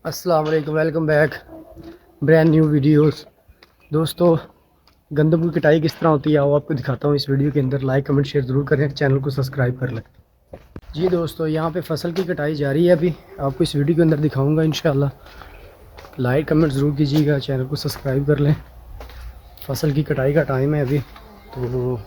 अस्सलाम वालेकुम, welcome back brand new videos. दोस्तों, गंदम की कटाई किस तरह होती है वो आपको दिखाता हूँ इस वीडियो के अंदर। लाइक कमेंट शेयर ज़रूर करें, चैनल को सब्सक्राइब कर लें। जी दोस्तों, यहाँ पे फसल की कटाई जारी है। अभी आपको इस वीडियो के अंदर दिखाऊंगा इंशाल्लाह। लाइक कमेंट ज़रूर कीजिएगा, चैनल को सब्सक्राइब कर लें। फसल की कटाई का टाइम है अभी, तो